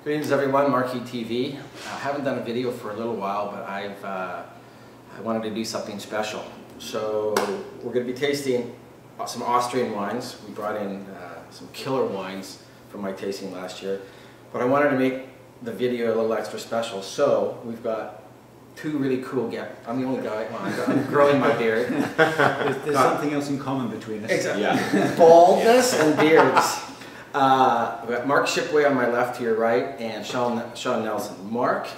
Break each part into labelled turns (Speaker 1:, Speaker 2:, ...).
Speaker 1: Greetings everyone, Marquis TV. I haven't done a video for a little while, but I wanted to do something special. So we're going to be tasting some Austrian wines. We brought in some killer wines from my tasting last year, but I wanted to make the video a little extra special. So we've got two really cool guests. I'm the only guy. Well, I'm growing my beard.
Speaker 2: There's something else in common between us.
Speaker 1: Exactly. Yeah. Baldness and beards. We've got Mark Shipway on my left to your right, and Sean Nelson. Mark,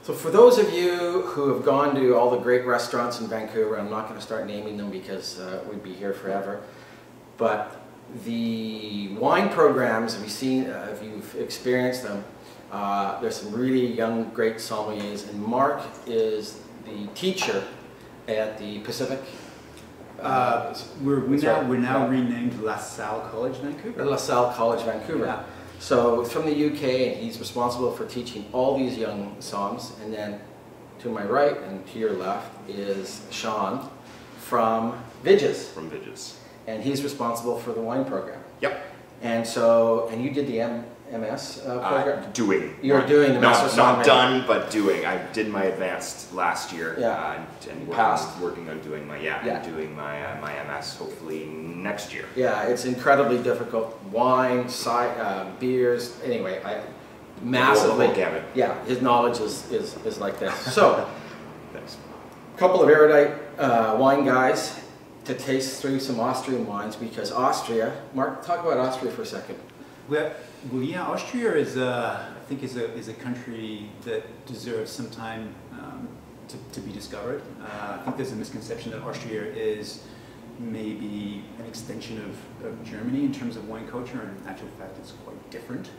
Speaker 1: so for those of you who have gone to all the great restaurants in Vancouver, I'm not going to start naming them because we'd be here forever, but the wine programs, have you seen, if you've experienced them, there's some really young, great sommeliers, and Mark is the teacher at the Pacific.
Speaker 2: We're now renamed La Salle College, Vancouver.
Speaker 1: La Salle College, Vancouver. Yeah. So it's from the UK, and he's responsible for teaching all these young somms. And then to my right and to your left is Sean from Vidges.
Speaker 3: From Vidges.
Speaker 1: And he's responsible for the wine program.
Speaker 3: Yep.
Speaker 1: And so, and you did the MS program?
Speaker 3: Doing.
Speaker 1: You're doing the Master Sommelier.
Speaker 3: Not done, but doing. I did my advanced last year.
Speaker 1: Yeah.
Speaker 3: And working on doing my, doing my MS hopefully next year.
Speaker 1: Yeah, it's incredibly difficult. Wine, beers, anyway, massively.
Speaker 3: Gamut.
Speaker 1: Yeah, his knowledge is like this. So,
Speaker 3: thanks.
Speaker 1: A couple of erudite wine guys to taste through some Austrian wines, because Austria, Mark, talk about Austria for a second.
Speaker 2: Well, yeah, Austria is, I think, is a country that deserves some time to be discovered. I think there's a misconception that Austria is maybe an extension of Germany in terms of wine culture, and in actual fact, it's quite different.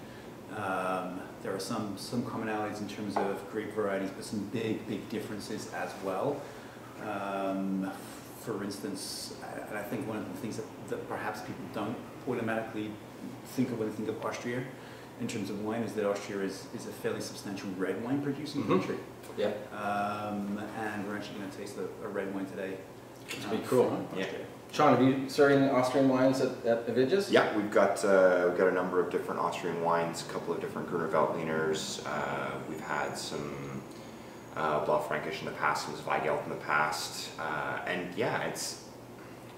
Speaker 2: There are some commonalities in terms of grape varieties, but some big differences as well. For instance, and I think one of the things that perhaps people don't automatically think of when they think of Austria in terms of wine is that Austria is a fairly substantial red wine producing country.
Speaker 1: Yeah.
Speaker 2: And we're actually going to taste a red wine today.
Speaker 1: It's pretty cool. Yeah. Sean, have you serving Austrian wines at the Vidges?
Speaker 3: Yeah, we've got a number of different Austrian wines, a couple of different Gruner Veltliners. We've had some Blaufränkisch in the past, some Zweigelt in the past, and yeah,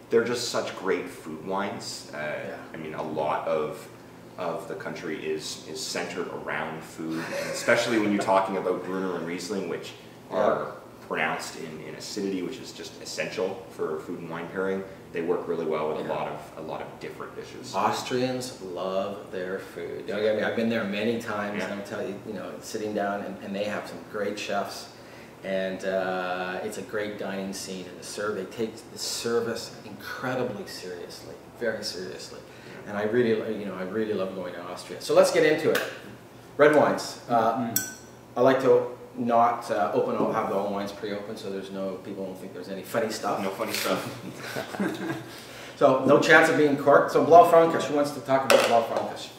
Speaker 3: they're just such great food wines. I mean, a lot of the country is centered around food, and especially when you're talking about Gruner and Riesling, which are pronounced in acidity, which is just essential for food and wine pairing. They work really well with a lot of different dishes.
Speaker 1: Austrians love their food. I mean, I've been there many times, and I'm telling you, sitting down, and they have some great chefs, and it's a great dining scene. And they take the service incredibly seriously, very seriously. And I really love going to Austria. So let's get into it. Red wines. I like to not have the wines pre-opened, so people won't think there's any funny stuff.
Speaker 3: No funny stuff.
Speaker 1: So no chance of being corked. So Blaufränkisch, who wants to talk about Blaufränkisch?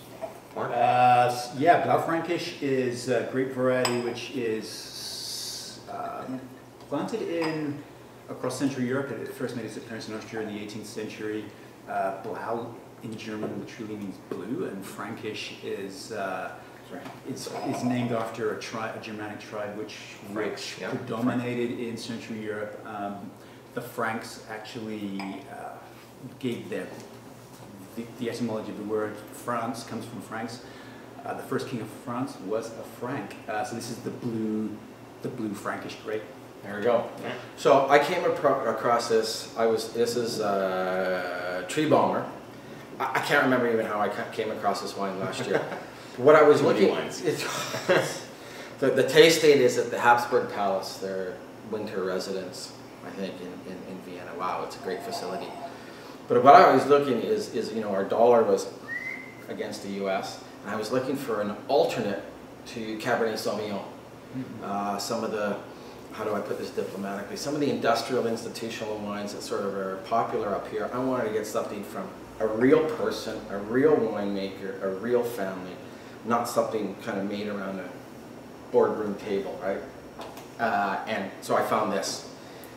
Speaker 2: Yeah, Blaufränkisch is a grape variety which is planted across Central Europe. It first made its appearance in Austria in the 18th century. Blau in German literally means blue, and Fränkisch is it's named after a Germanic tribe which predominated in Central Europe. The Franks actually gave the etymology of the word France comes from Franks. The first king of France was a Frank. So this is the blue Fränkisch grape.
Speaker 1: There we go. Yeah. So I came across this. This is Tree Balmer. I can't remember even how I came across this wine last year. What I was looking at, the tasting is at the Habsburg Palace, their winter residence, I think, in Vienna. Wow, it's a great facility. But what I was looking is our dollar was against the US, and I was looking for an alternate to Cabernet Sauvignon. Some of the, how do I put this diplomatically, some of the industrial institutional wines that sort of are popular up here, I wanted to get something from a real person, a real winemaker, a real family, not something kind of made around a boardroom table, right? And so I found this,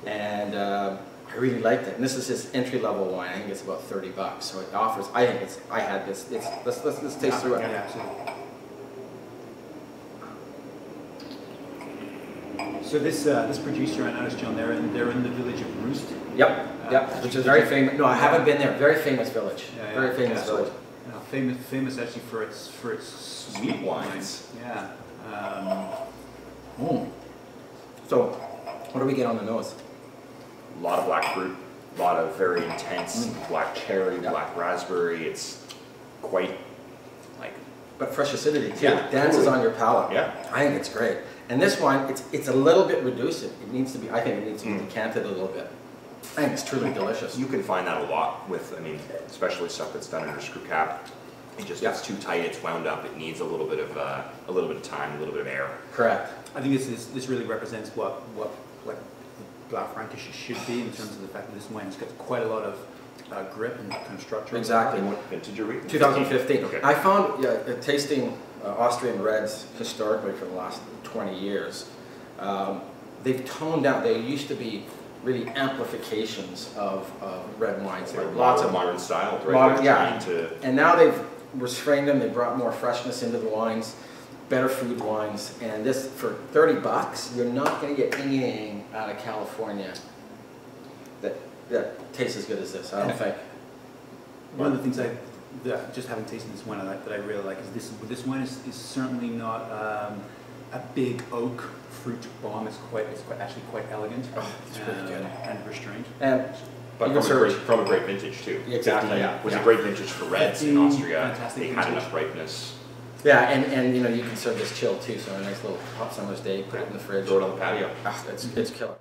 Speaker 1: and I really liked it. And this is his entry-level wine. I think it's about $30. So it offers. I think I had this. Let's taste through it.
Speaker 2: Yeah, absolutely. So this producer right now is John. They're in the village of Roost.
Speaker 1: Yep, which is very famous. No, I haven't been there. Very famous village. Very famous village.
Speaker 2: Famous actually for its sweet wines. Yeah.
Speaker 1: So, what do we get on the nose?
Speaker 3: A lot of black fruit, a lot of very intense black cherry, black raspberry. It's quite like...
Speaker 1: But fresh acidity too.
Speaker 3: Yeah,
Speaker 1: It dances on your palate.
Speaker 3: Yeah.
Speaker 1: I think it's great. And this wine, it's a little bit reduced. It needs to be, I think it needs to be decanted a little bit. I think it's truly delicious.
Speaker 3: You can find that a lot with, I mean, especially stuff that's done under screw cap. It just gets too tight, it's wound up, it needs a little bit of time, a little bit of air.
Speaker 1: Correct.
Speaker 2: I think this really represents what like Black Frankish should be in terms of the fact that this wine's got quite a lot of grip and kind of structure.
Speaker 1: Exactly.
Speaker 3: And what vintage are we?
Speaker 1: 2015.
Speaker 3: Okay.
Speaker 1: I found tasting Austrian reds historically for the last 20 years, they've toned down. They used to be really amplifications of red wines.
Speaker 3: Like
Speaker 1: lots of
Speaker 3: modern style, right?
Speaker 1: modern, yeah. And now they've restrained them. They brought more freshness into the wines, better food wines. And this, for 30 bucks, you're not going to get anything out of California that tastes as good as this, I don't think.
Speaker 2: One of the things just having tasted this wine that I really like is this wine is certainly not a big oak fruit bomb. It's actually quite elegant.
Speaker 1: It's really good.
Speaker 2: And restrained.
Speaker 3: But from a great vintage too.
Speaker 1: Exactly.
Speaker 3: Yeah, was a great vintage for reds in Austria.
Speaker 2: Fantastic
Speaker 3: they
Speaker 2: vintage.
Speaker 3: had enough ripeness.
Speaker 1: Yeah, and you know, you can serve this chilled too. So a nice little hot summer's day, put it in the fridge.
Speaker 3: Throw it on the patio.
Speaker 1: It's killer.